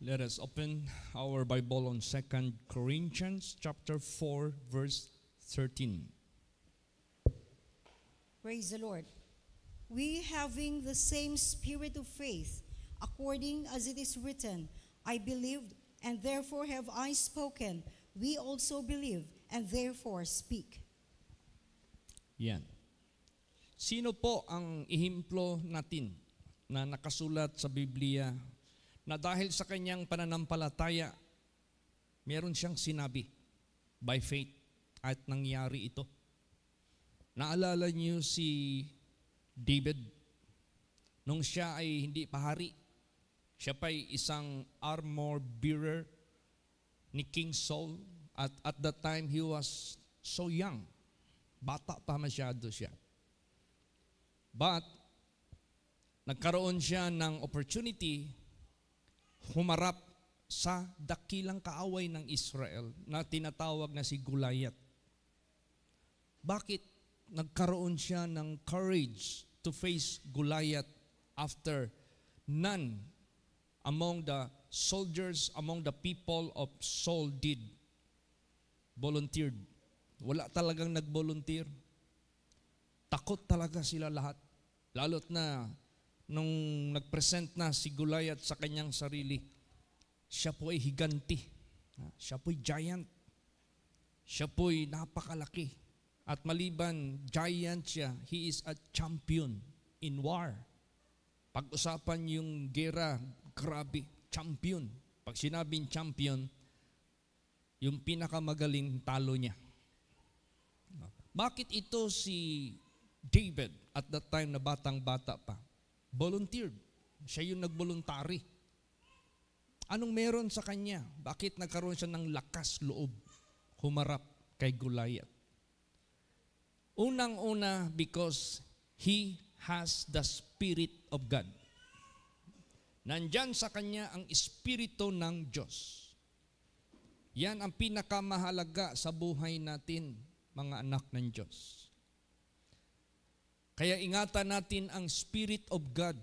Let us open our Bible on 2 Corinthians chapter 4 verse 13. Praise the Lord. We having the same spirit of faith, according as it is written, I believed, and therefore have I spoken. We also believe, and therefore speak. Yan. Sino po ang ihimplo natin na nakasulat sa Biblia na dahil sa kanyang pananampalataya, meron siyang sinabi by faith at nangyari ito? Naalala niyo si David nung siya ay hindi pa hari. Siya pa ay isang armor bearer ni King Saul at that time he was so young. Bata pa masyado siya. But nagkaroon siya ng opportunity humarap sa dakilang kaaway ng Israel na tinatawag na si Goliath. Bakit nagkaroon siya ng courage to face Goliath after none among the soldiers, among the people of Saul volunteered? Wala talagang nag-volunteer. Takot talaga sila lahat. Lalo't na nung nag-present na si Goliath sa kanyang sarili, siya po ay higanti. Siya po ay giant. Siya po ay napakalaki. At maliban, giant siya, he is a champion in war. Pag-usapan yung gera, grabe, champion. Pag sinabing champion, yung pinakamagaling talo niya. Bakit ito si David at that time na batang-bata pa? Volunteered. Siya yung nag-voluntary. Anong meron sa kanya? Bakit nagkaroon siya ng lakas loob humarap kay Goliath? Unang-una, because he has the Spirit of God. Nandyan sa kanya ang Espiritu ng Diyos. Yan ang pinakamahalaga sa buhay natin, mga anak ng Diyos. Kaya ingatan natin ang Spirit of God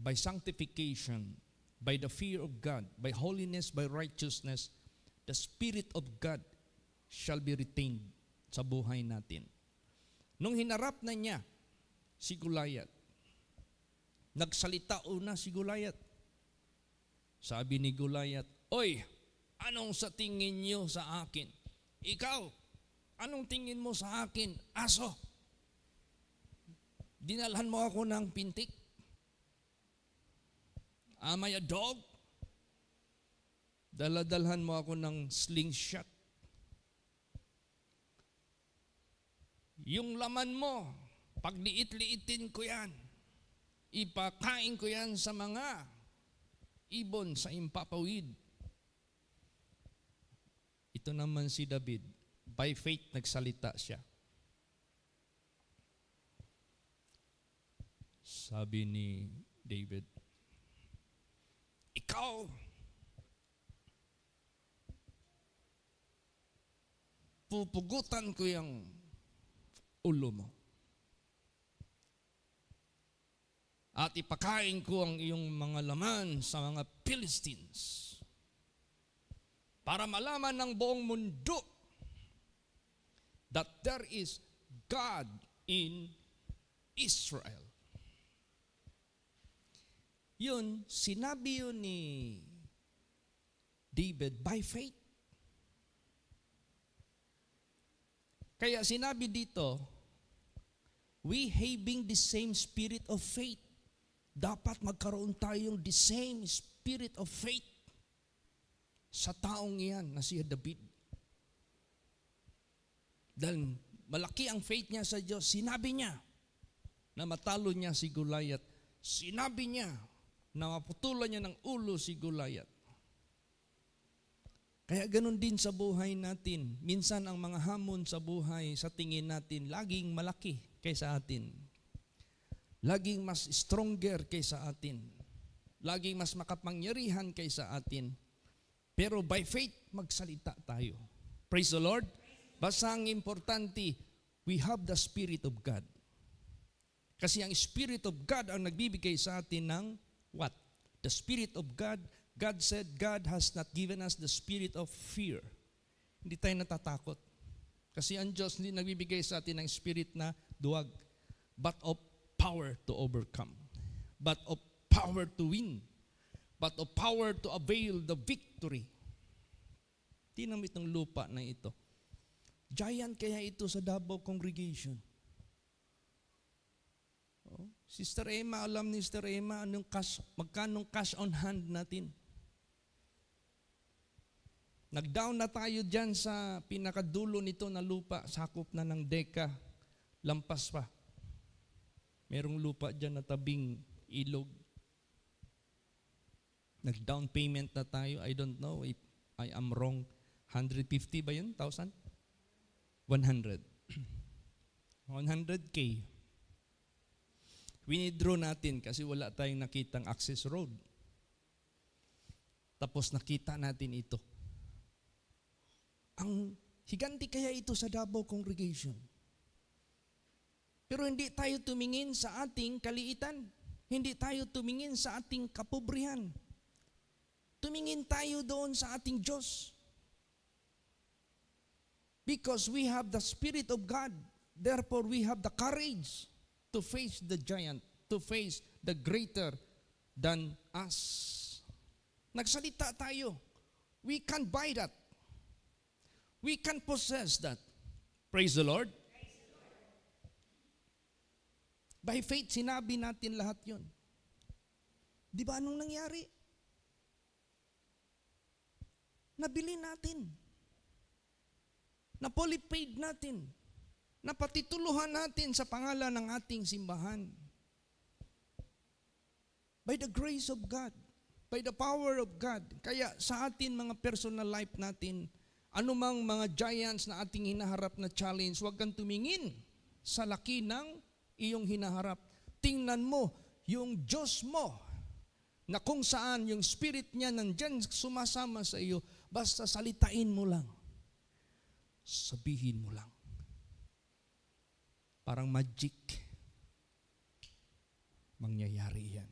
by sanctification, by the fear of God, by holiness, by righteousness. The Spirit of God shall be retained sa buhay natin. Nung hinarap na niya si Goliath, nagsalita una si Goliath. Sabi ni Goliath, "Oy, anong sa tingin niyo sa akin? Ikaw, anong tingin mo sa akin? Aso! Dinalhan mo ako ng pintik? Am I a dog? Daladalhan mo ako ng slingshot? Yung laman mo, pagliit-liitin ko yan. Ipakain ko yan sa mga ibon sa impapawid." Ito naman si David, by faith nagsalita siya. Sabi ni David, "Ikaw, pupugutan ko yung ulo mo. At ipakain ko ang iyong mga laman sa mga Philistines para malaman ng buong mundo that there is God in Israel." Yun, sinabi yun ni David by faith. Kaya sinabi dito, we having the same spirit of faith. Dapat magkaroon tayong the same spirit of faith sa taong iyan na si David. Dahil malaki ang faith niya sa Diyos, sinabi niya na matalo niya si Goliath. Sinabi niya na maputulan niya ng ulo si Goliath. Kaya ganun din sa buhay natin. Minsan ang mga hamon sa buhay sa tingin natin laging malaki kaysa atin. Laging mas stronger kaysa atin. Laging mas makapangyarihan kaysa atin. Pero by faith, magsalita tayo. Praise the Lord. Basta ang importante, we have the Spirit of God. Kasi ang Spirit of God ang nagbibigay sa atin ng what? The Spirit of God, God said, God has not given us the spirit of fear. Hindi tayo natatakot. Kasi ang Diyos hindi nagbibigay sa atin ng spirit na duwag, but of power to overcome, but of power to win, but of power to avail the victory. Tingnan mo itong lupa na ito. Giant kaya ito sa Davao congregation. Oh, Sister Emma, alam ni Sister Emma, magkanong cash on hand natin. Nag-down na tayo dyan sa pinakadulo nito na lupa, sakop na ng deka, lampas pa. Merong lupa dyan na tabing ilog. Nag-down payment na tayo, I don't know if I am wrong, 150 ba yun? 1,000? 100. 100K. Winidraw natin kasi wala tayong nakitang access road. Tapos nakita natin ito. Ang higanti kaya ito sa Davao congregation. Pero hindi tayo tumingin sa ating kaliitan. Hindi tayo tumingin sa ating kapobrihan. Tumingin tayo doon sa ating Diyos. Because we have the Spirit of God. Therefore, we have the courage to face the giant, to face the greater than us. Nagsalita tayo. We can buy that. We can possess that. Praise the Lord. By faith, sinabi natin lahat yun. Di ba anong nangyari? Nabili natin. Na-fully paid natin. Napatituluhan natin sa pangalan ng ating simbahan. By the grace of God, by the power of God. Kaya sa atin mga personal life natin, anumang mga giants na ating hinaharap na challenge, huwag kang tumingin sa laki ng iyong hinaharap. Tingnan mo yung Diyos mo na kung saan yung spirit niya nandyan sumasama sa iyo, basta salitain mo lang. Sabihin mo lang. Parang magic. Mangyayari yan.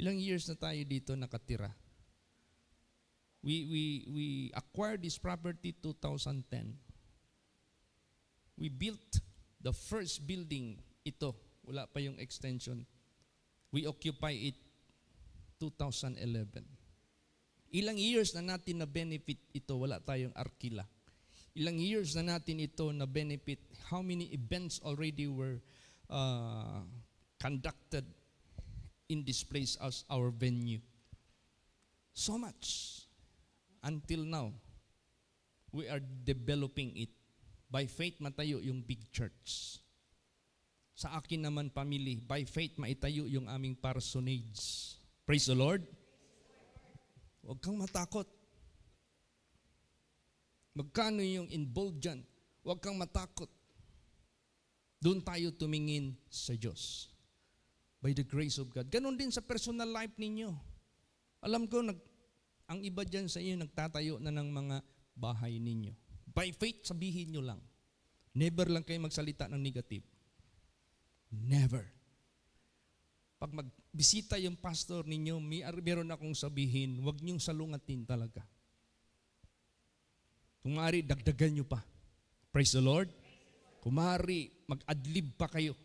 Ilang years na tayo dito nakatira. We acquired this property 2010. We built the first building, ito, wala pa yung extension. We occupy it 2011. Ilang years na natin na benefit ito, wala tayong arkila. Ilang years na natin ito na benefit, how many events already were conducted in this place as our venue. So much. Until now, we are developing it. By faith, matayo yung big church. Sa akin naman, family, by faith, maitayo yung aming parsonage. Praise the Lord. Huwag kang matakot. Magkano yung involved dyan? Huwag kang matakot. Doon tayo tumingin sa Diyos. By the grace of God. Ganon din sa personal life ninyo. Alam ko, ang iba dyan sa inyo, nagtatayo na ng mga bahay ninyo. By faith, sabihin nyo lang. Never lang kayo magsalita ng negative. Never. Pag magbisita yung pastor ninyo, meron akong sabihin, huwag niyong salungatin talaga. Kung maaari, dagdagan nyo pa. Praise the Lord. Kung maaari, mag-adlib pa kayo.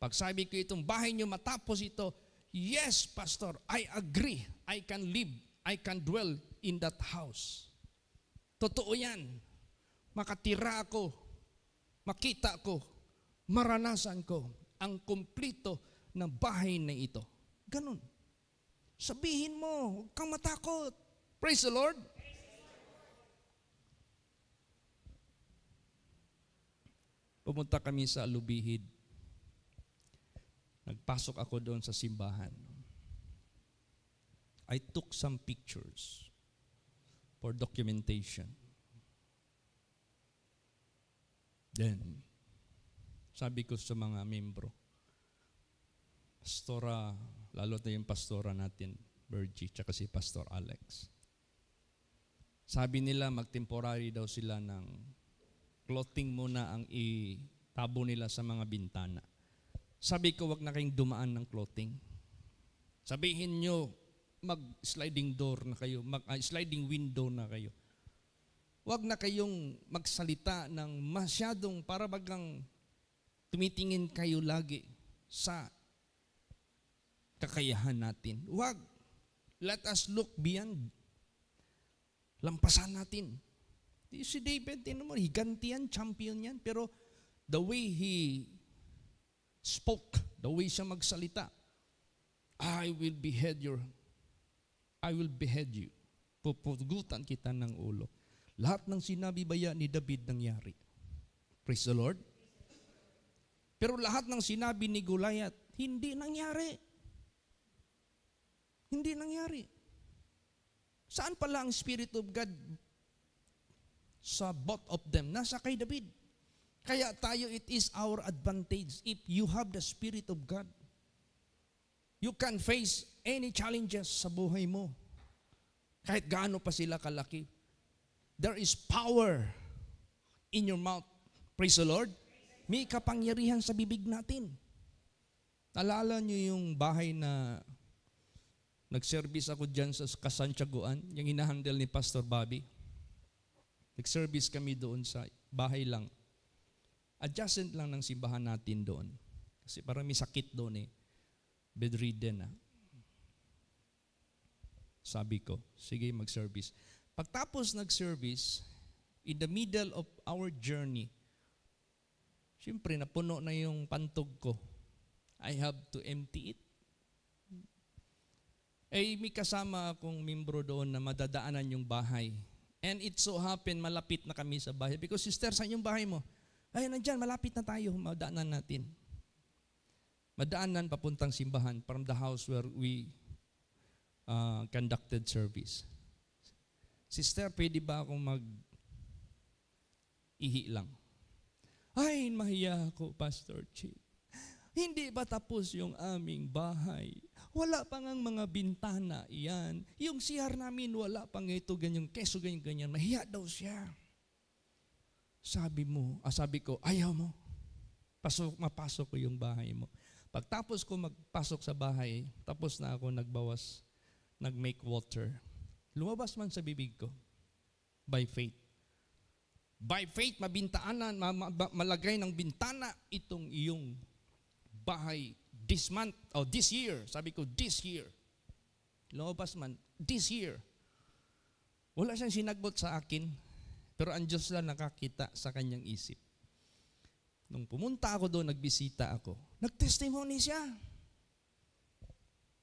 Pag sabi ko itong bahay nyo matapos ito, yes, pastor, I agree. I can live, I can dwell in that house. Totoo yan. Makatira ako, makita ko, maranasan ko ang kumplito ng bahay na ito. Ganun. Sabihin mo, huwag kang matakot. Praise the Lord. Pumunta kami sa Lubihid. Nagpasok ako doon sa simbahan. I took some pictures for documentation. Then, sabi ko sa mga membro, Pastora, lalo na yung pastora natin, Virgie, tsaka si Pastor Alex. Sabi nila, mag-temporary daw sila ng clothing muna ang itabo nila sa mga bintana. Sabi ko, wag na kayong dumaan ng clothing. Sabihin nyo, mag-sliding door na kayo, sliding window na kayo. Huwag na kayong magsalita ng masyadong para bagang tumitingin kayo lagi sa kakayahan natin. Huwag. Let us look beyond. Lampasan natin. Si David, higanti yan, champion yan. Pero the way he spoke, the way siya magsalita, I will behead you. Pupugutan kita ng ulo. Lahat ng sinabi baya ni David nangyari. Praise the Lord. Pero lahat ng sinabi ni Goliath, hindi nangyari. Hindi nangyari. Saan pala ang Spirit of God? Sa both of them. Nasa kay David. Kaya tayo, it is our advantage if you have the Spirit of God. You can face any challenges sa buhay mo. Kahit gaano pa sila kalaki. There is power in your mouth. Praise the Lord. May kapangyarihan sa bibig natin. Alala niyo yung bahay na nag-service ako dyan sa Kasantiagoan, yung inahandle ni Pastor Bobby. Nag-service kami doon sa bahay lang. Adjacent lang ng simbahan natin doon. Kasi parang may sakit doon eh. Bedridden na. Sabi ko, sige mag-service. Pagtapos nag-service, in the middle of our journey, siyempre napuno na yung pantog ko. I have to empty it. Eh, may kasama akong membro doon na madadaanan yung bahay. And it so happened, malapit na kami sa bahay. Because, sister, saan yung bahay mo? Ay, nandyan, malapit na tayo, madaanan natin. Madaanan papuntang simbahan from the house where we conducted service. Sister, pwede ba akong mag-ihi lang? Ay, mahiya ako, Pastor Chip. Hindi ba tapos yung aming bahay? Wala pang ang mga bintana, iyan. Yung CR namin, wala pang ito, ganyan, keso, ganyan. Mahiya daw siya. Sabi ko, ayaw mo. Mapasok ko yung bahay mo. Pagtapos ko magpasok sa bahay, tapos na ako nag-make water. Lumabas man sa bibig ko, by faith. By faith, mabintaanan, malagay ng bintana itong iyong bahay this month, or this year. Sabi ko, this year. Lumabas man, this year. Wala siyang sinagot sa akin, pero ang Diyos lang nakakita sa kanyang isip. Nung pumunta ako doon, nagbisita ako, nag-testimony siya.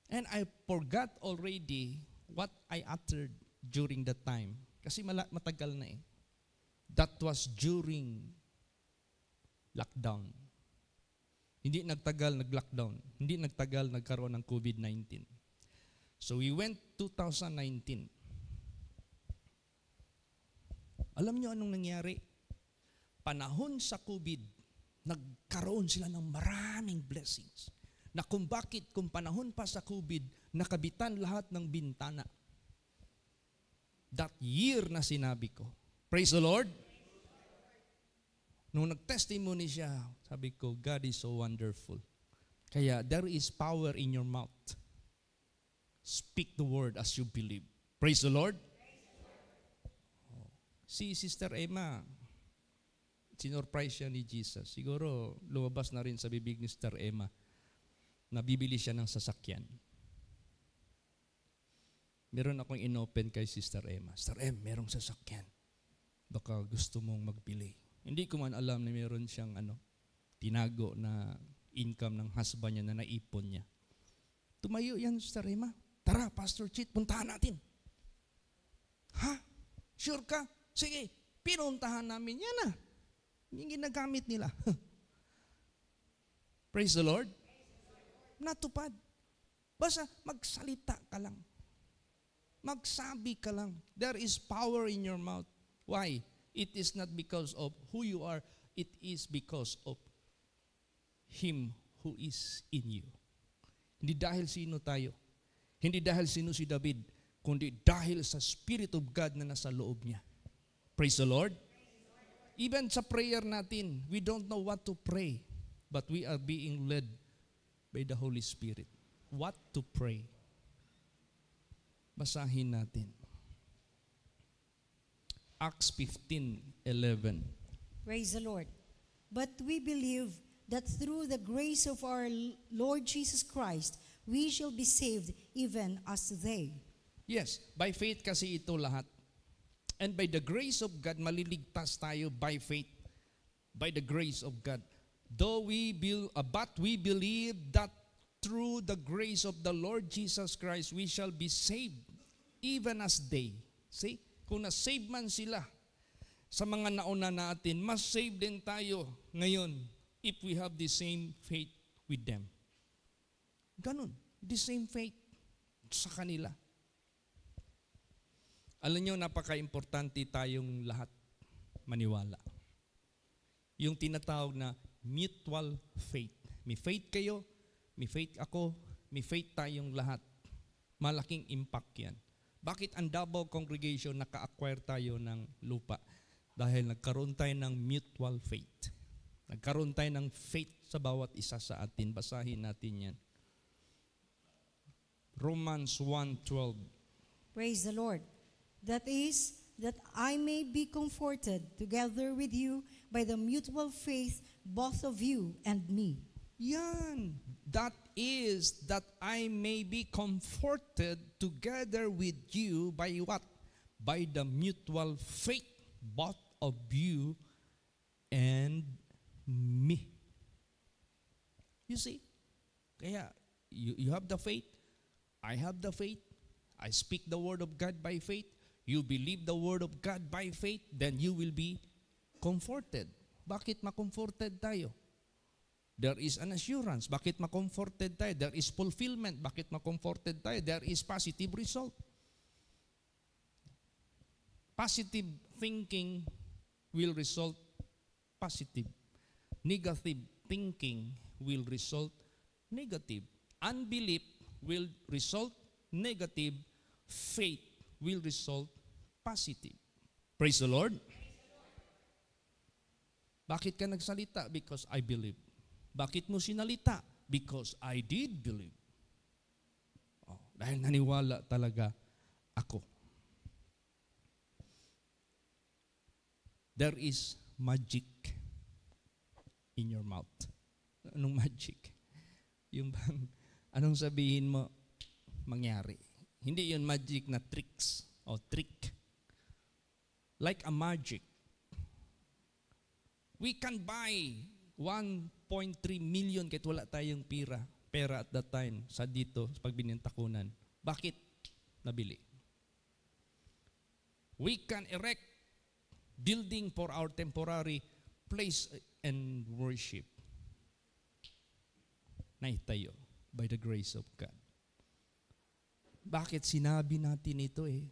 And I forgot already what I uttered during that time. Kasi matagal na eh. That was during lockdown. Hindi nagtagal nag-lockdown. Hindi nagtagal nagkaroon ng COVID-19. So we went 2019. Alam niyo anong nangyari? Panahon sa COVID, nagkaroon sila ng maraming blessings. Na kung bakit, kung panahon pa sa COVID, nakabitan lahat ng bintana. That year na sinabi ko. Praise the Lord. Nung nag-testimony siya, sabi ko, God is so wonderful. Kaya there is power in your mouth. Speak the word as you believe. Praise the Lord. Si Sister Emma, sinurprise siya ni Jesus. Siguro lumabas na rin sa bibig ni Sister Emma na bibili siya ng sasakyan. Meron akong inopen kay Sister Emma. Sister Emma, merong sasakyan. Baka gusto mong magbili. Hindi ko man alam na meron siyang tinago na income ng husband niya na naipon niya. Tumayo yan, Sister Emma. Tara, Pastor Chit, puntahan natin. Ha? Sure ka? Sige, pinuntahan namin yan na. Yung ginagamit nila. Praise the Lord. Natupad. Basta magsalita ka lang. Magsabi ka lang. There is power in your mouth. Why? It is not because of who you are. It is because of Him who is in you. Hindi dahil sino tayo. Hindi dahil sino si David. Kundi dahil sa Spirit of God na nasa loob niya. Praise the Lord. Even sa prayer natin, we don't know what to pray. But we are being led by the Holy Spirit. What to pray. Basahin natin. Acts 15:11. Praise the Lord. But we believe that through the grace of our Lord Jesus Christ, we shall be saved even as they. Yes, by faith kasi ito lahat. And by the grace of God, maliligtas tayo by faith. By the grace of God. But we believe that through the grace of the Lord Jesus Christ, we shall be saved even as they. See? Kung na-save man sila sa mga nauna natin, mas save din tayo ngayon if we have the same faith with them. Ganun. The same faith sa kanila. Alam nyo, napaka-importante tayong lahat maniwala. Yung tinatawag na mutual faith. May faith kayo, may faith ako, may faith tayong lahat. Malaking impact yan. Bakit ang Davao Congregation naka-acquire tayo ng lupa? Dahil nagkaroon tayo ng mutual faith. Nagkaroon tayo ng faith sa bawat isa sa atin. Basahin natin yan. Romans 1:12. Praise the Lord. That is, that I may be comforted together with you by the mutual faith both of you and me. Yan. That is, that I may be comforted together with you by what? By the mutual faith both of you and me. You see? Kaya, you have the faith. I have the faith. I speak the word of God by faith. You believe the word of God by faith, then you will be comforted. Bakit makomforted tayo? There is an assurance. Bakit makomforted tayo? There is fulfillment. Bakit makomforted tayo? There is positive result. Positive thinking will result positive. Negative thinking will result negative. Unbelief will result negative. Faith will result positive. Praise the Lord. Bakit ka nagsalita? Because I believe. Bakit mo sinalita? Because I did believe. Dahil naniwala talaga ako. There is magic in your mouth. Anong magic? Yung bang, anong sabihin mo, mangyari. Hindi yun magic na tricks o trick. Like a magic. We can buy 1.3 million kahit wala tayong pera at that time sa dito, sa pagbinentakunan. Bakit? Nabili. We can erect building for our temporary place and worship. Naitayo by the grace of God. Bakit sinabi natin ito eh?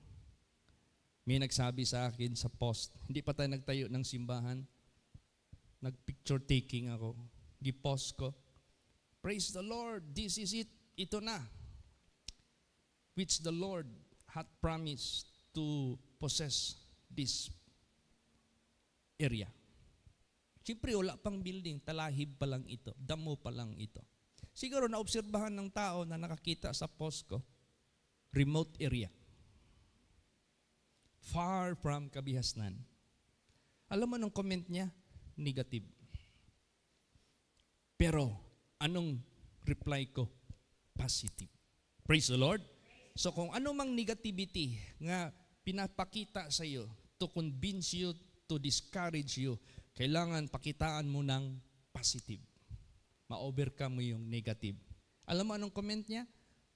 May nagsabi sa akin sa post, hindi pa tayo nagtayo ng simbahan, nag-picture taking ako, gi-post ko, praise the Lord, this is it, ito na, which the Lord had promised to possess this area. Siyempre, wala pang building, talahib pa lang ito, damo pa lang ito. Siguro naobserbahan ng tao na nakakita sa post ko, remote area. Far from kabihasnan. Alam mo anong comment niya? Negative. Pero, anong reply ko? Positive. Praise the Lord. So kung ano mang negativity nga pinapakita sa iyo to convince you, to discourage you, kailangan pakitaan mo ng positive. Ma-overcome mo yung negative. Alam mo anong comment niya?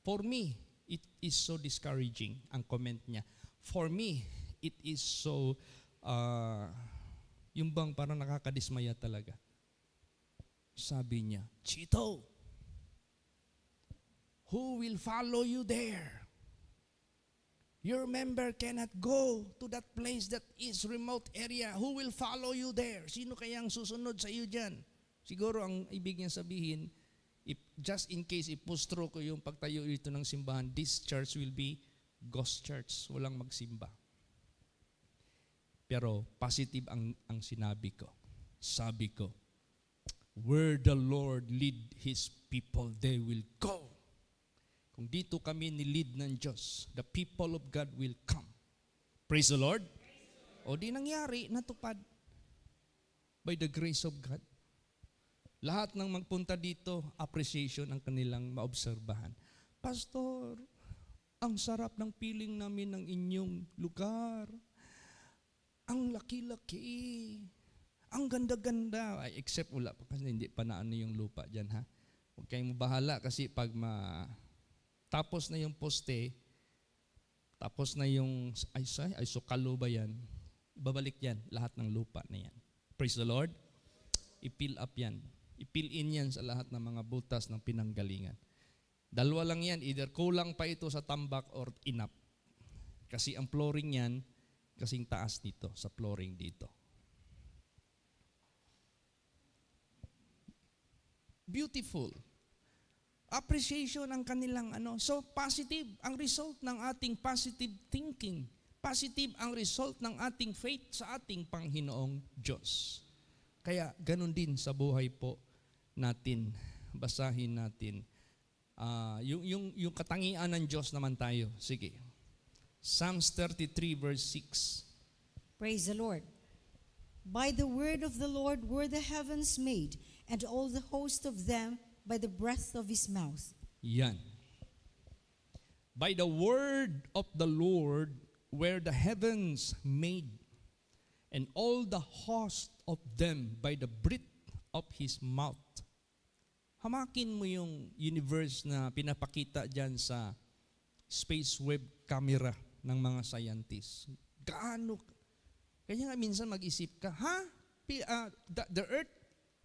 For me, it is so discouraging, ang comment niya. For me, it is so, yung bang parang nakakadismaya talaga. Sabi niya, Chito, who will follow you there? Your member cannot go to that place that is remote area. Who will follow you there? Sino kayang susunod sa iyo dyan? Siguro ang ibig niya sabihin, just in case ipustro ko yung pagtayo ito ng simbahan, this church will be ghost church. Walang magsimba. Pero positive ang sinabi ko. Sabi ko, where the Lord lead His people, they will go. Kung dito kami nilid ng Diyos, the people of God will come. Praise the Lord. O di nangyari, natupad. By the grace of God. Lahat ng magpunta dito, appreciation ang kanilang maobserbahan. Pastor, ang sarap ng feeling namin ng inyong lugar. Ang laki-laki. Ang ganda-ganda. Ay, except wala pa kasi hindi pa naano yung lupa dyan, ha? Huwag kayong mabahala kasi pag tapos na yung poste, tapos na yung, ay sukalo ba yan? Babalik yan, lahat ng lupa na yan. Praise the Lord. I-fill up yan. I-fill in yan sa lahat ng mga butas ng pinanggalingan. Dalawa lang yan, either kulang pa ito sa tambak or enough. Kasi ang flooring yan, kasing taas dito, sa flooring dito. Beautiful. Appreciation ang kanilang So positive ang result ng ating positive thinking. Positive ang result ng ating faith sa ating Panginoong Diyos. Kaya ganun din sa buhay po natin. Basahin natin. Yung katangian ng Diyos naman tayo. Sige. Psalms 33 verse 6. Praise the Lord. By the word of the Lord were the heavens made, and all the host of them by the breath of his mouth. Yan. By the word of the Lord were the heavens made, and all the host of them by the breath of his mouth. Hamakin mo yung universe na pinapakita dyan sa space web camera ng mga scientists. Gaano? Kaya nga minsan mag-isip ka, the earth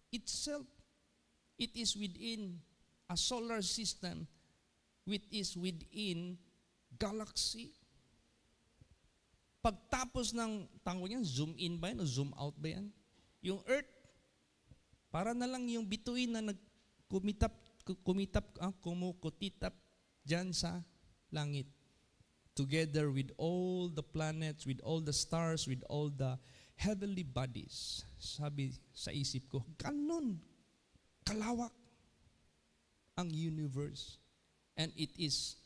itself, it is within a solar system, which is within galaxy. Pagtapos ng tango niyan, zoom in ba yan o zoom out ba yan? Yung earth, para na lang yung bituin na kumukutitap dyan sa langit. Together with all the planets, with all the stars, with all the heavenly bodies. Sabi sa isip ko, ganun kalawak ang universe. And it is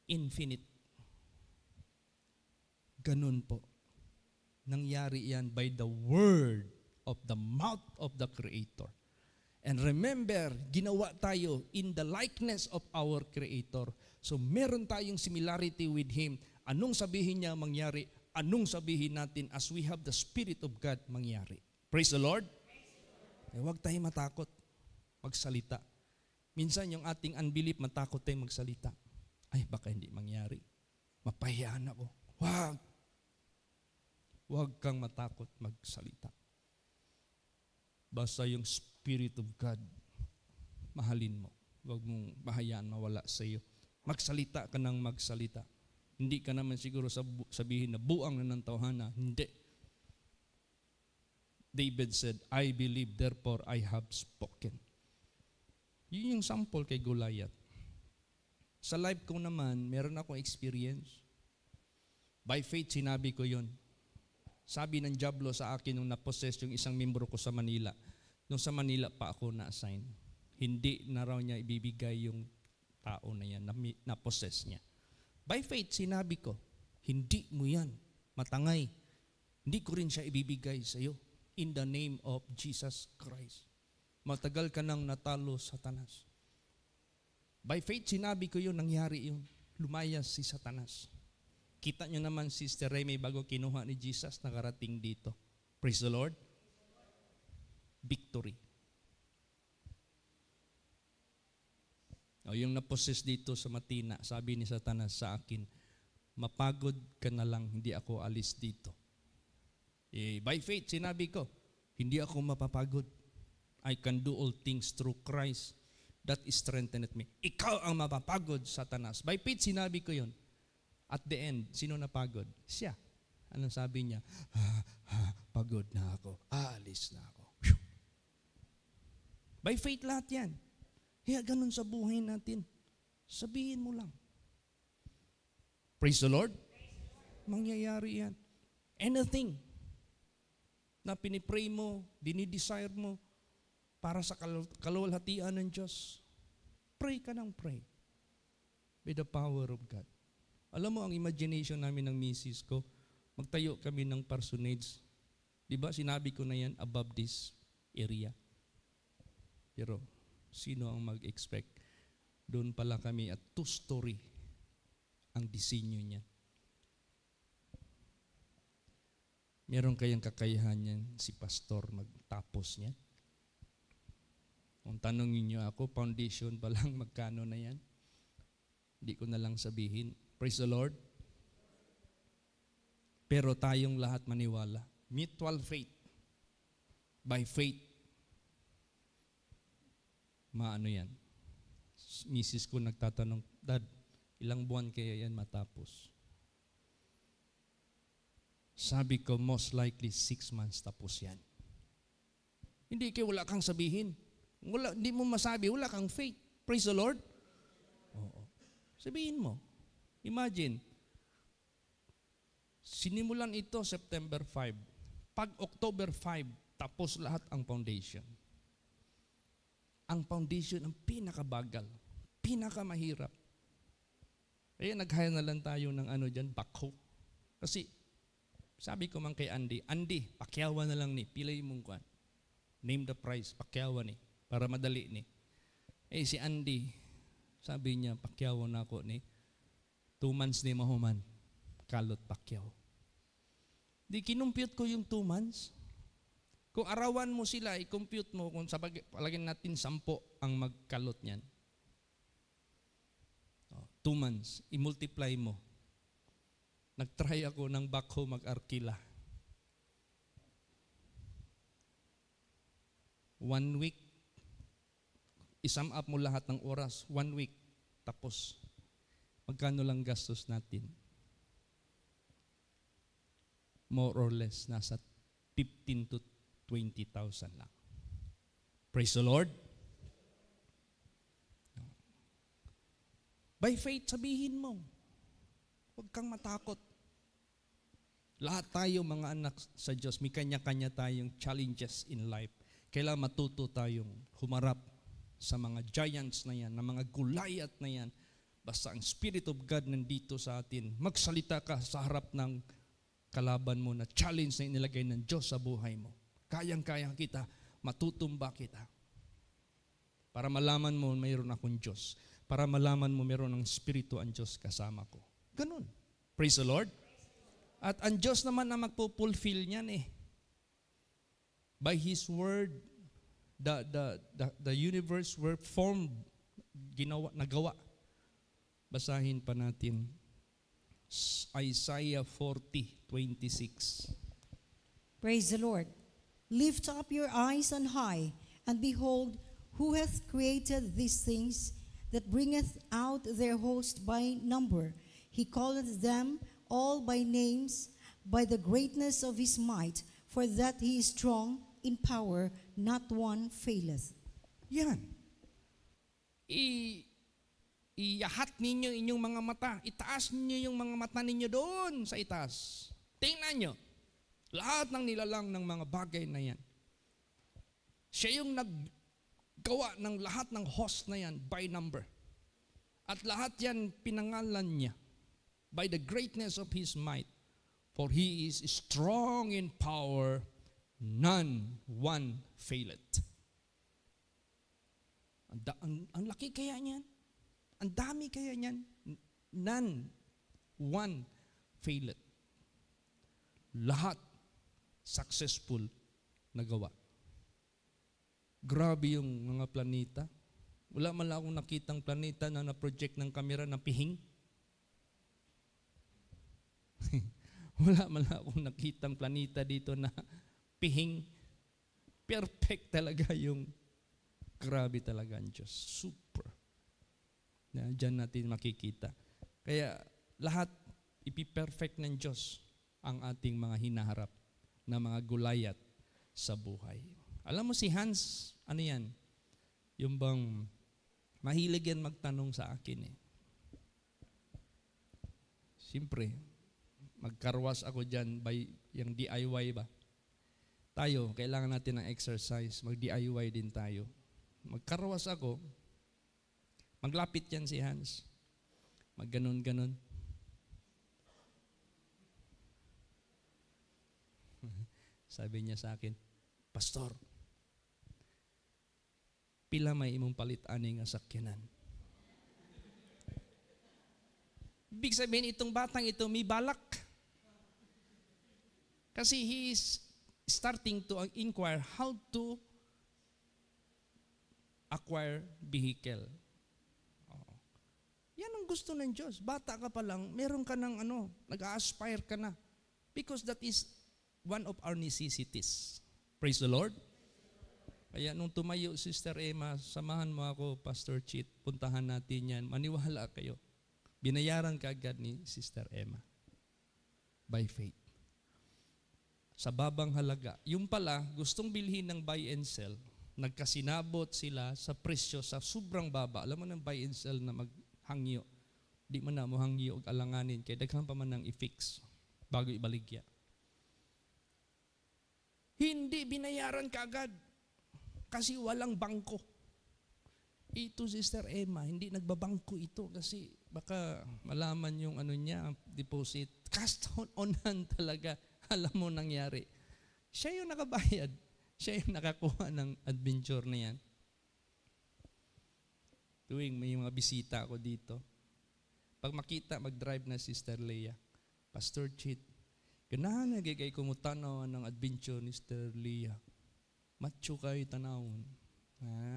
infinite. Ganun po. Nangyari yan by the word of the mouth of the Creator. And remember, ginawa tayo in the likeness of our Creator. So meron tayong similarity with Him. Anong sabihin niya mangyari? Anong sabihin natin as we have the Spirit of God mangyari? Praise the Lord. Huwag tayong matakot magsalita. Minsan yung ating unbelief, matakot tayong magsalita. Ay, baka hindi mangyari. Mapahiyaan ako. Wag. Huwag kang matakot magsalita. Basta yung Spirit of God, mahalin mo. Huwag mong bahayaan mawala sa iyo. Magsalita ka ng magsalita. Hindi ka naman siguro sabihin na buang na ng tawhana. Hindi. David said, I believe, therefore I have spoken. Yun yung sample kay Goliath. Sa life ko naman, meron akong experience. By faith, sinabi ko yun. Sabi ng Diablo sa akin nung napossess yung isang membro ko sa Manila. Nung sa Manila pa ako na-assign. Hindi na raw niya ibibigay yung tao na yan, na-possess niya. By faith, sinabi ko, hindi mo yan, matangay. Hindi ko rin siya ibibigay sa iyo. In the name of Jesus Christ. Matagal ka nang natalo, Satanas. By faith, sinabi ko yun, nangyari yun. Lumayas si Satanas. Kita nyo naman, Sister Remy, bago kinuha ni Jesus, nakarating dito. Praise the Lord. Victory. O yung napossess dito sa Matina, sabi ni Satanas sa akin, mapagod ka na lang, hindi ako alis dito. By faith, sinabi ko, hindi ako mapapagod. I can do all things through Christ that strengtheneth me. Ikaw ang mapapagod, Satanas. By faith, sinabi ko yun. At the end, sino napagod? Siya. Anong sabi niya? Pagod na ako. Aalis na ako. Whew. By faith lahat yan. Kaya ganun sa buhay natin. Sabihin mo lang. Praise the Lord. Mangyayari yan. Anything na pinipray mo, dinidesire mo para sa kaluwalhatian ng Diyos, pray ka ng pray. By the power of God. Alam mo, ang imagination namin ng misis ko, magtayo kami ng parsonage. Di ba, sinabi ko na yan, above this area. Pero, sino ang mag-expect? Doon pala kami at 2-story ang disenyo niya. Meron kayang kakayahan yan si pastor magtapos niya? Kung tanongin niyo ako, foundation pa lang, magkano na yan? Hindi ko na lang sabihin. Praise the Lord. Pero tayong lahat maniwala. Mutual faith. By faith. Maano yan? Misis ko nagtatanong, Dad, ilang buwan kaya yan matapos? Sabi ko, most likely 6 months tapos yan. Hindi kayo wala kang sabihin. Hindi mo masabi, wala kang faith. Praise the Lord. Oo. Sabihin mo. Imagine, sinimulan ito September 5. Pag October 5, tapos lahat ang foundation. Ang foundation ang pinakabagal, pinakamahirap. Kaya nag-hire na lang tayo ng backhoe. Kasi sabi ko man kay Andy, pakyawan na lang ni, pilay mong kwan. Name the price, pakyawan ni, para madali ni. Si Andy, sabi niya, pakyawan na ako ni, 2 months ni mahuman, kalot pakyaw. Di kinumpute ko yung 2 months. Kung arawan mo sila, i-compute mo kung palagyan natin 10 ang magkalot niyan. 2 months, i-multiply mo. Nag-try ako ng backhoe mag-arkila. 1 week, isum up mo lahat ng oras, 1 week, tapos. Magkano lang gastos natin? More or less, nasa 15 to 20,000 lang. Praise the Lord. By faith, sabihin mo. Huwag kang matakot. Lahat tayo mga anak sa Diyos, may kanya-kanya tayong challenges in life. Kailangan matuto tayong humarap sa mga giants na yan, na mga Goliath na yan. Basta ang Spirit of God nandito sa atin, magsalita ka sa harap ng kalaban mo na challenge na inilagay ng Diyos sa buhay mo. Kayang-kaya kita, matutumba kita. Para malaman mo, mayroon akong Diyos. Para malaman mo, mayroon ng Espiritu ang Diyos kasama ko. Ganun. Praise the Lord. At ang Diyos naman na magpupulfill niyan By His Word, the universe were formed, nagawa. Basahin pa natin Isaiah 40:26. Praise the Lord. Lift up your eyes on high, and behold, who hath created these things, that bringeth out their host by number. He calleth them all by names, by the greatness of his might, for that he is strong in power, not one faileth. Yan. Iyahat ninyo inyong mga mata. Itaas ninyo yung mga mata ninyo doon sa itaas. Tingnan nyo. Lahat ng nilalang ng mga bagay na yan. Siya yung naggawa ng lahat ng host na yan by number. At lahat yan pinangalan niya by the greatness of His might. For He is strong in power, none one faileth. Ang laki kaya niyan. Ang dami kaya niyan. None one faileth. Lahat successful na gawa. Grabe yung mga planeta. Wala man lang akong nakitang planeta na na-project ng kamera na pihing. Wala man lang akong nakitang planeta dito na pihing. Perfect talaga yung grabe talaga ang Diyos. Super. Diyan natin makikita. Kaya lahat ipiperfect ng Diyos ang ating mga hinaharap na mga Goliath sa buhay. Alam mo si Hans, ano yan? Yung bang mahilig yan magtanong sa akin Siyempre, magkarwas ako dyan by yung DIY ba? Tayo, kailangan natin ng exercise. Mag-DIY din tayo. Magkarwas ako, maglapit yan si Hans. Magganon-ganon. Sabi niya sa akin, Pastor, pila may imong palit ani nga sakyanan. Big sabihin itong batang ito may balak. Kasi he is starting to inquire how to acquire vehicle. Oh. Yan ang gusto ng Diyos. Bata ka pa lang, meron ka ng nag-aspire ka na. Because that is one of our necessities. Praise the Lord. Kaya nung tumayo, Sister Emma, samahan mo ako, Pastor Chit, puntahan natin yan. Maniwala kayo. Binayaran ka agad ni Sister Emma. By faith. Sa babang halaga. Yung pala, gustong bilhin ng buy and sell, nagkasinabot sila sa presyo sa sobrang baba. Alam mo ng buy and sell na maghangyo. Di man na mo hangyo o alanganin. Kaya daghan pa man ng i-fix bago ibaligya. Hindi binayaran ka agad. Kasi walang bangko. Ito, Sister Emma, hindi nagbabangko ito kasi baka malaman yung niya, deposit. Cast on hand talaga. Alam mo nangyari. Siya yung nakabayad. Siya yung nakakuha ng adventure na yan. Tuwing may mga bisita ako dito. Pag makita, mag-drive na Sister Leah. Pastor Chit, ganahan na gagay kumutanaw ng adventure ni Sister Leah. Macho kayo tanawon.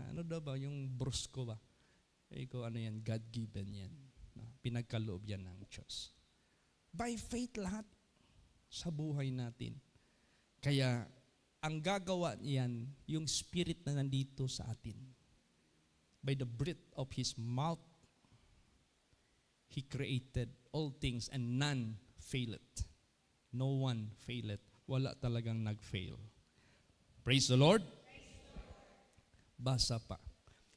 Ano daw ba? Yung brusko ba? Ikaw yan? God-given yan. Pinagkaloob yan ng Diyos. By faith lahat sa buhay natin. Kaya, ang gagawa niyan, yung spirit na nandito sa atin. By the breath of His mouth, He created all things and none faileth. No one faileth. Wala talagang nag-fail. Praise the Lord. Basa pa.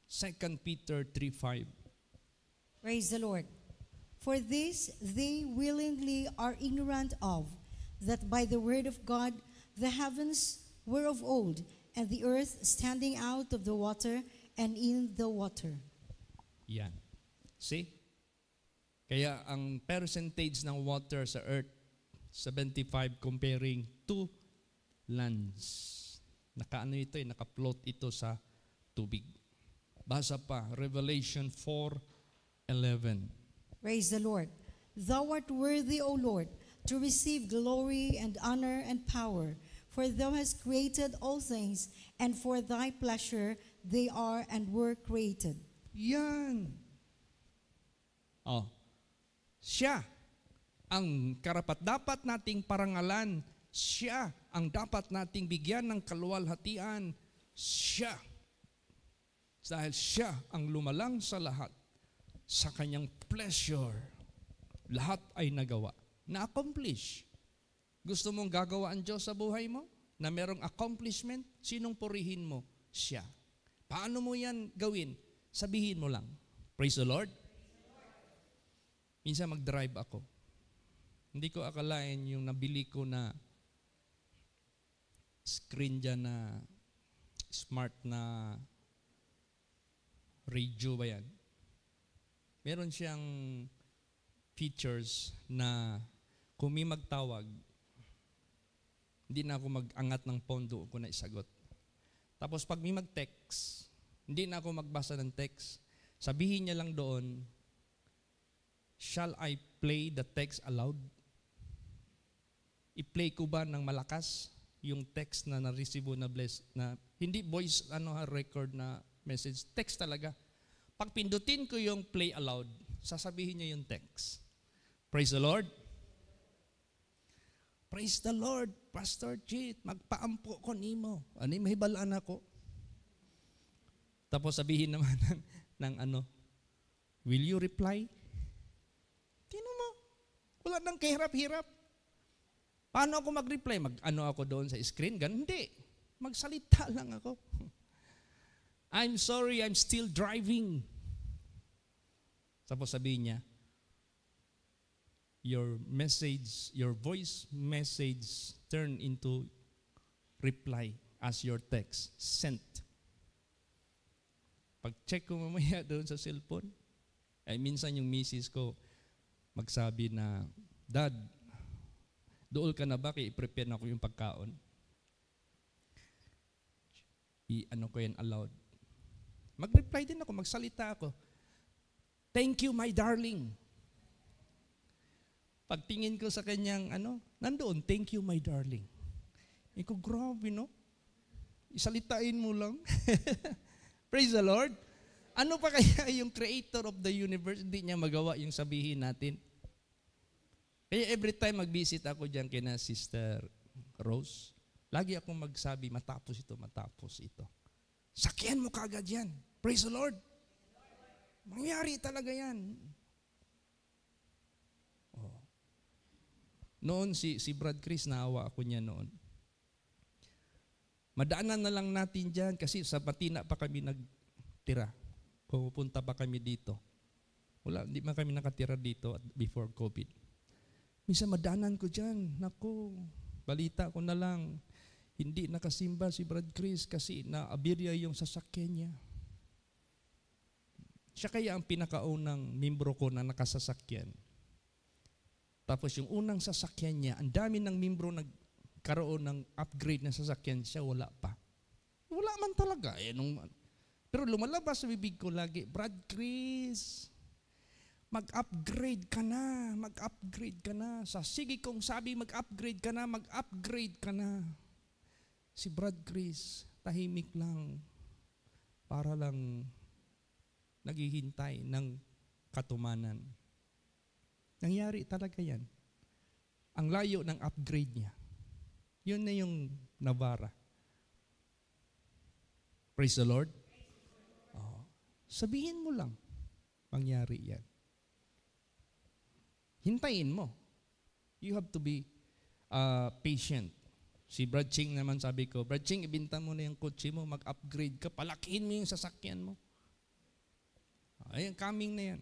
2 Peter 3:5. Praise the Lord. For this they willingly are ignorant of, that by the word of God the heavens were of old, and the earth standing out of the water and in the water. Yan. See? Kaya ang percentage ng water sa earth, 75 comparing to lands. Naka-float ito sa tubig. Basa pa, Revelation 4:11. Praise the Lord. Thou art worthy, O Lord, to receive glory and honor and power, for thou hast created all things, and for thy pleasure they are and were created. Yan. Siya ang karapat-dapat nating parangalan. Siya ang dapat nating bigyan ng kaluwalhatian. Siya. Dahil siya ang lumalang sa lahat. Sa kanyang pleasure. Lahat ay nagawa. Na-accomplish. Gusto mong gagawa ang Diyos sa buhay mo? Na merong accomplishment? Sinong purihin mo? Siya. Paano mo yan gawin? Sabihin mo lang. Praise the Lord. Minsan mag-drive ako. Hindi ko akalain yung nabili ko na screen dyan na smart na radio ba yan? Meron siyang features na kung may magtawag, hindi na ako mag-angat ng pondo ko na isagot. Tapos pag may mag-text, hindi na ako magbasa ng text. Sabihin niya lang doon, shall I play the text aloud? I-play ko ba ng malakas yung text na na-receive na bless na hindi voice record na message, text talaga. Pag pindutin ko yung play aloud, sasabihin niya yung text. Praise the Lord. Praise the Lord, Pastor Chit, magpaampo ko nimo. Mahibalaan ako. Tapos sabihin naman ng will you reply? Tino mo, wala nang kahirap-hirap. Paano ako mag-reply? Ako doon sa screen? Hindi. Magsalita lang ako. I'm sorry, I'm still driving. Tapos sabihin niya, your message, your voice message turn into reply as your text. Sent. Pag-check ko mamaya doon sa cellphone, ay minsan yung misis ko, magsabi na, Dad, dool ka na ba? Kaya i-prepare na ko yung pagkaon. Ano ko yan aloud. Mag-reply din ako, magsalita ako. Thank you, my darling. Pagtingin ko sa kanyang, nandoon, thank you, my darling. Iko, grabe, no? Isalitain mo lang. Praise the Lord. Ano pa kaya yung creator of the universe, hindi niya magawa yung sabihin natin? Kaya every time mag-visit ako dyan kina Sister Rose, lagi akong magsabi, matapos ito. Sakyan mo kagad yan. Praise the Lord. Mangyari talaga yan. Oh. Noon si Brad Chris, naawa ako niya noon. Madaanan na lang natin dyan kasi sa Matina pa kami nagtira. Pupunta pa kami dito. Hindi man kami nakatira dito before COVID. Minsan madaanan ko dyan. Naku, balita ko na lang. Hindi nakasimba si Brad Chris kasi naabirya yung sasakyan niya. Siya kaya ang pinakaunang membro ko na nakasasakyan. Tapos yung unang sasakyan niya, ang dami ng membro nagkaroon ng upgrade na sasakyan, siya wala pa. Wala man talaga. Pero lumalabas sa bibig ko lagi, Brad Chris, mag-upgrade ka na. Sige kong sabi, mag-upgrade ka na. Si Brad Chris, tahimik lang, para lang naghihintay ng katumanan. Nangyari talaga yan. Ang layo ng upgrade niya. Yun na yung Navara. Praise the Lord. Oh. Sabihin mo lang, mangyari yan. Hintayin mo. You have to be patient. Si Brad Ching naman sabi ko, Brad Ching, ibinta mo na yung kotse mo, mag-upgrade ka, palakihin mo yung sasakyan mo. Ayan, coming na yan.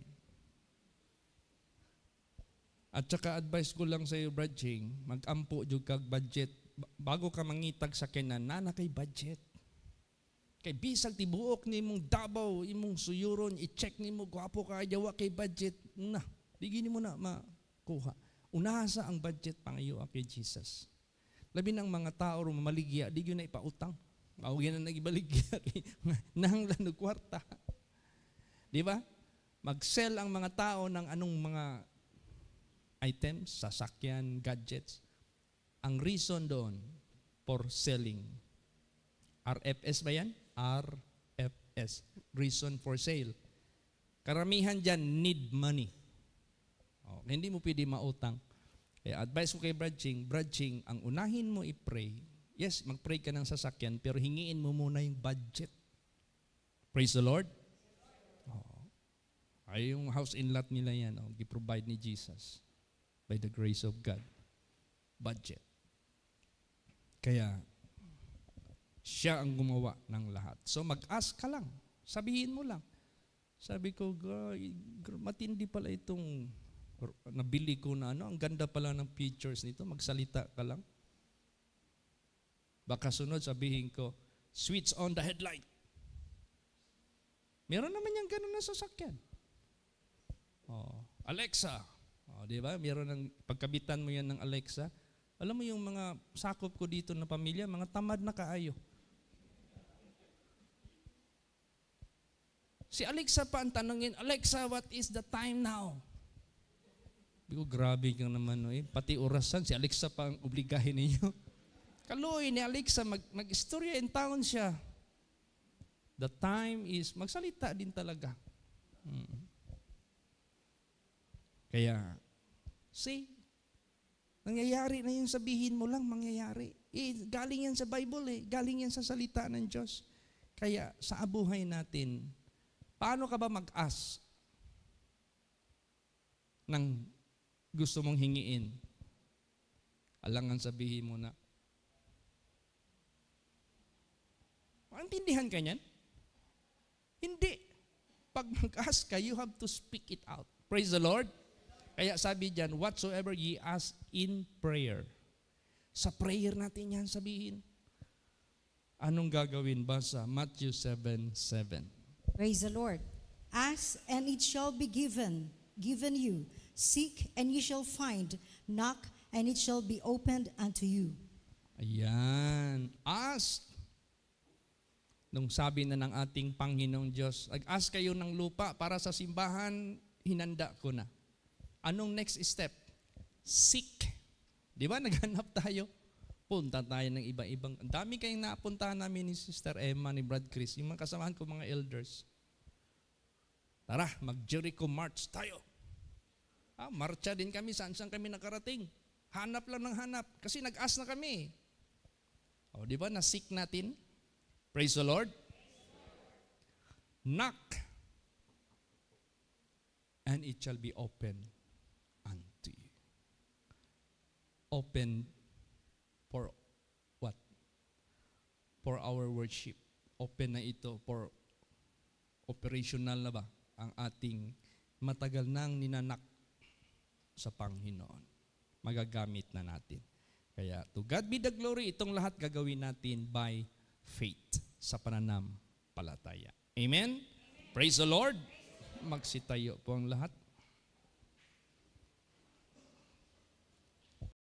At saka advice ko lang sa iyo, Brad Ching, mag-ampo jud kag budget. Bago ka mangitag sa kinan, na kay budget. Kay bisag tibuok ni mong Davao, imong suyuron, i-check ni mo, gwapo ka, jawa kay budget. Digini mo na makuha. Unasa ang budget pangayo kay Jesus. Labi ng mga tao maligya, di yun na ipautang. Mawagyan na nagibaligya. Nahanglan ng kwarta. Di ba? Mag-sell ang mga tao ng anong mga items, sasakyan, gadgets. Ang reason doon for selling. RFS ba yan? RFS. Reason for sale. Karamihan dyan need money. Hindi mo pwede mautang. Kaya advice ko kay Brad Ching, ang unahin mo i-pray. Yes, mag-pray ka ng sasakyan, pero hingiin mo muna yung budget. Praise the Lord. Ay, yung house in lot nila yan, gi-provide ni Jesus by the grace of God. Budget. Kaya, siya ang gumawa ng lahat. So mag-ask ka lang. Sabihin mo lang. Sabi ko, matindi pala itong nabili ko na ang ganda pala ng pictures nito, magsalita ka lang. Baka sunod sabihin ko, switch on the headlight. Meron naman yung ganun na sasakyan. Alexa. Di ba? Meron ng, pagkabitan mo yan ng Alexa. Alam mo yung mga sakop ko dito na pamilya, mga tamad na kaayo. Si Alexa pa ang tanongin, Alexa, what is the time now? Bigo, grabe kang naman, pati orasan, si Alexa pa ang obligahin ninyo. Kaluoy ni Alexa, mag-istorya in town siya. The time is, magsalita din talaga. Kaya, see, nangyayari na yung sabihin mo lang, mangyayari. Galing yan sa Bible galing yan sa salita ng Diyos. Kaya, sa abuhay natin, paano ka ba mag-ask ng gusto mong hingiin? Alangan sabihin mo na, maintindihan ka niyan? Hindi. Pag mag-ask ka, you have to speak it out. Praise the Lord. Kaya sabi diyan, whatsoever ye ask in prayer. Sa prayer natin yan sabihin. Anong gagawin ba sa Matthew 7:7? Praise the Lord. Ask and it shall be given you. Seek, and ye shall find. Knock, and it shall be opened unto you. Ayan. Ask. Nung sabi na ng ating Panginoong Diyos, ask kayo ng lupa para sa simbahan, hinanda ko na. Anong next step? Seek. Di ba? Naghanap tayo. Punta tayo ng iba-ibang. Ang dami kayong napuntahan namin ni Sister Emma, ni Brad Chris, yung mga kasamahan ko mga elders. Tara, mag-Jericho March tayo. Marcha din kami, saan-saan kami nakarating. Hanap lang ng hanap, kasi nag-ask na kami. Di ba, na-seek natin? Praise the Lord. Knock, and it shall be open unto you. Open for what? For our worship. Open na ito for operational na ba ang ating matagal nang ninanak sa Panginoon. Magagamit na natin. Kaya to God be the glory, itong lahat gagawin natin by faith sa pananampalataya. Amen? Praise the Lord. Magsitayo po ang lahat.